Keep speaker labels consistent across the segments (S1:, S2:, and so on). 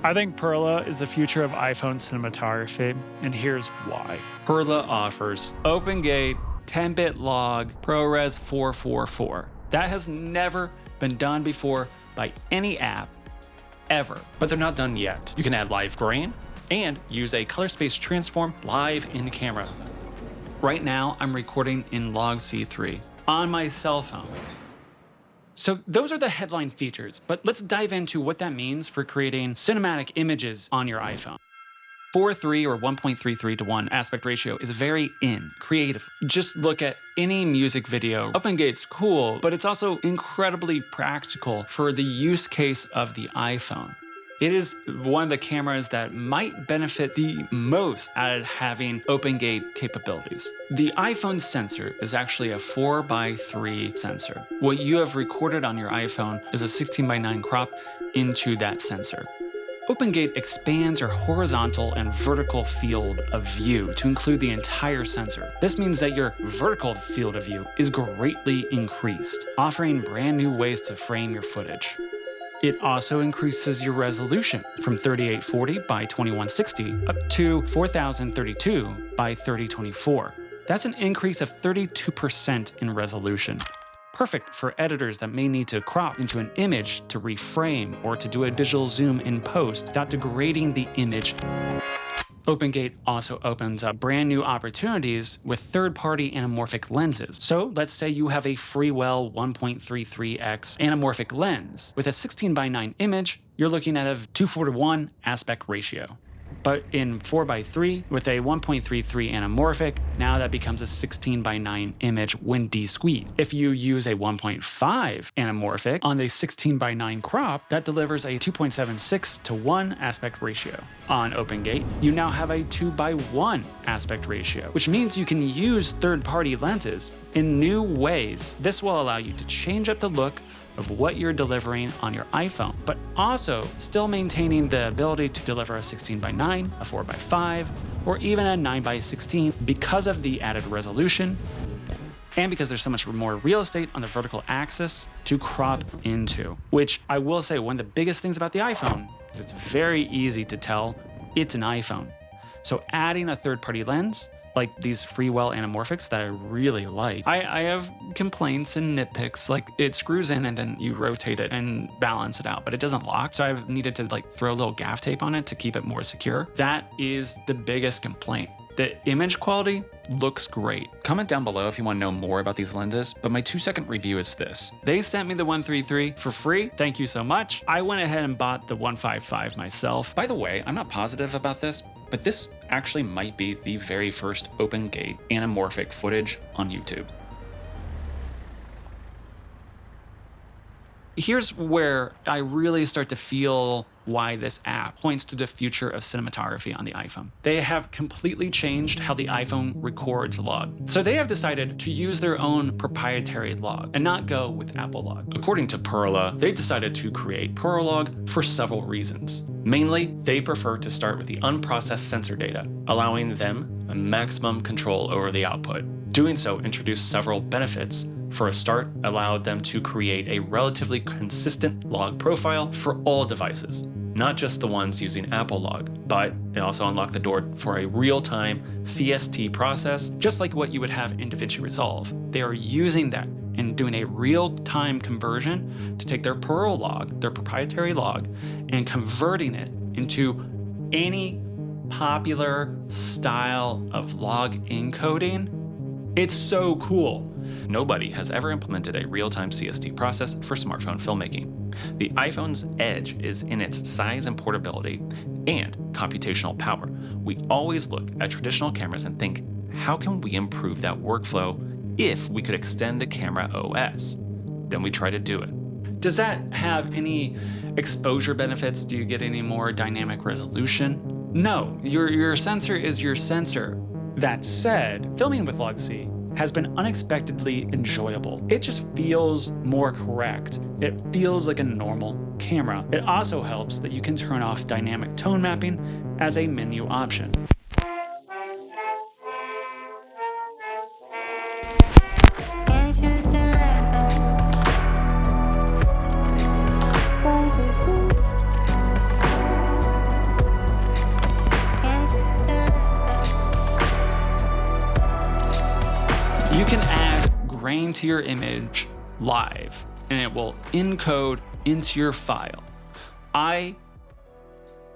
S1: I think Perla is the future of iPhone cinematography, and here's why.
S2: Perla offers OpenGate 10-bit log ProRes 444. That has never been done before by any app, ever. But they're not done yet. You can add live grain and use a color space transform live in camera. Right now, I'm recording in Log C3 on my cell phone. So those are the headline features, but let's dive into what that means for creating cinematic images on your iPhone. 4:3 or 1.33 to 1 aspect ratio is very creative. Just look at any music video. OpenGate's cool, but it's also incredibly practical for the use case of the iPhone. It is one of the cameras that might benefit the most out of having OpenGate capabilities. The iPhone sensor is actually a 4:3 sensor. What you have recorded on your iPhone is a 16:9 crop into that sensor. OpenGate expands your horizontal and vertical field of view to include the entire sensor. This means that your vertical field of view is greatly increased, offering brand new ways to frame your footage. It also increases your resolution from 3840 by 2160 up to 4032 by 3024. That's an increase of 32% in resolution. Perfect for editors that may need to crop into an image to reframe or to do a digital zoom in post without degrading the image. OpenGate also opens up brand new opportunities with third-party anamorphic lenses. So let's say you have a Freewell 1.33x anamorphic lens. With a 16:9 image, you're looking at a 2:1 aspect ratio. But in 4:3 with a 1.33 anamorphic, now that becomes a 16:9 image when de-squeezed. If you use a 1.5 anamorphic on the 16:9 crop, that delivers a 2.76 to 1 aspect ratio. On OpenGate, you now have a 2:1 aspect ratio, which means you can use third-party lenses in new ways. This will allow you to change up the look of what you're delivering on your iPhone, but also still maintaining the ability to deliver a 16:9, a 4:5, or even a 9:16 because of the added resolution and because there's so much more real estate on the vertical axis to crop into. Which I will say, one of the biggest things about the iPhone is it's very easy to tell it's an iPhone. So adding a third-party lens, like these Freewell anamorphics that I really like. I have complaints and nitpicks, like it screws in and then you rotate it and balance it out, but it doesn't lock. So I've needed to throw a little gaff tape on it to keep it more secure. That is the biggest complaint. The image quality looks great. Comment down below if you want to know more about these lenses, but my 2-second review is this. They sent me the 133 for free. Thank you so much. I went ahead and bought the 155 myself. By the way, I'm not positive about this, but this actually might be the very first OpenGate anamorphic footage on YouTube. Here's where I really start to feel why this app points to the future of cinematography on the iPhone. They have completely changed how the iPhone records log. So they have decided to use their own proprietary log and not go with Apple log. According to Perla, they decided to create Perlog for several reasons. Mainly, they prefer to start with the unprocessed sensor data, allowing them maximum control over the output. Doing so introduced several benefits. For a start, allowed them to create a relatively consistent log profile for all devices, not just the ones using Apple log, but it also unlocked the door for a real-time CST process, just like what you would have in DaVinci Resolve. They are using that and doing a real-time conversion to take their Perl log, their proprietary log, and converting it into any popular style of log encoding. It's so cool. Nobody has ever implemented a real-time CST process for smartphone filmmaking. The iPhone's edge is in its size and portability and computational power. We always look at traditional cameras and think, how can we improve that workflow if we could extend the camera OS? Then we try to do it. Does that have any exposure benefits? Do you get any more dynamic resolution? No, your sensor is your sensor. That said, filming with Log C has been unexpectedly enjoyable. It just feels more correct. It feels like a normal camera. It also helps that you can turn off dynamic tone mapping as a menu option. can add grain to your image live, and it will encode into your file. I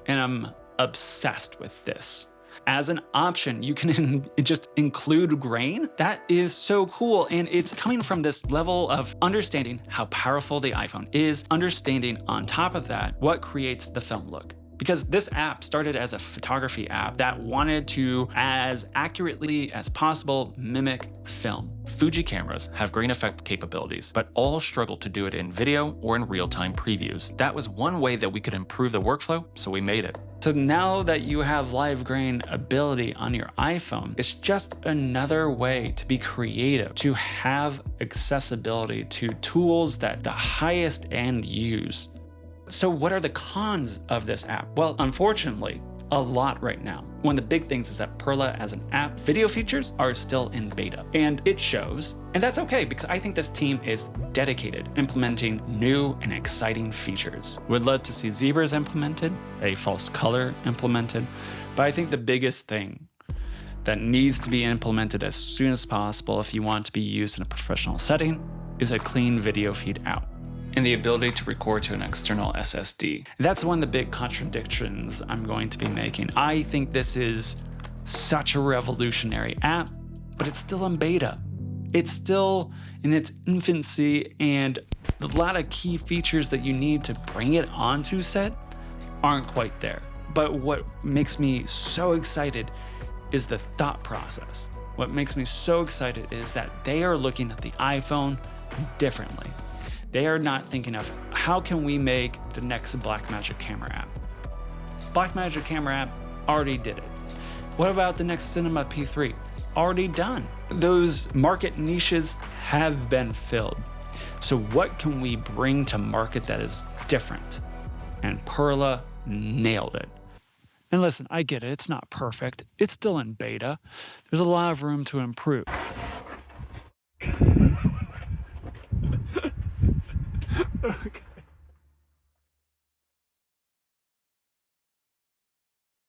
S2: am obsessed with this. As an option, you can just include grain. That is so cool. And it's coming from this level of understanding how powerful the iPhone is, understanding on top of that what creates the film look. Because this app started as a photography app that wanted to, as accurately as possible, mimic film.
S3: Fuji cameras have grain effect capabilities, but all struggle to do it in video or in real-time previews. That was one way that we could improve the workflow, so we made it.
S2: So now that you have live grain ability on your iPhone, it's just another way to be creative, to have accessibility to tools that the highest end use. So what are the cons of this app? Well, unfortunately, a lot right now. One of the big things is that Perla as an app, video features are still in beta, and it shows. And that's okay, because I think this team is dedicated implementing new and exciting features. Would love to see zebras implemented, a false color implemented, but I think the biggest thing that needs to be implemented as soon as possible if you want to be used in a professional setting is a clean video feed out, and the ability to record to an external SSD. That's one of the big contradictions I'm going to be making. I think this is such a revolutionary app, but it's still in beta. It's still in its infancy, and a lot of key features that you need to bring it onto set aren't quite there. But what makes me so excited is the thought process. What makes me so excited is that they are looking at the iPhone differently. They are not thinking of how can we make the next Blackmagic camera app. Blackmagic camera app already did it. What about the next Cinema P3? Already done. Those market niches have been filled. So what can we bring to market that is different? And Perla nailed it. And listen, I get it, it's not perfect. It's still in beta. There's a lot of room to improve. Okay.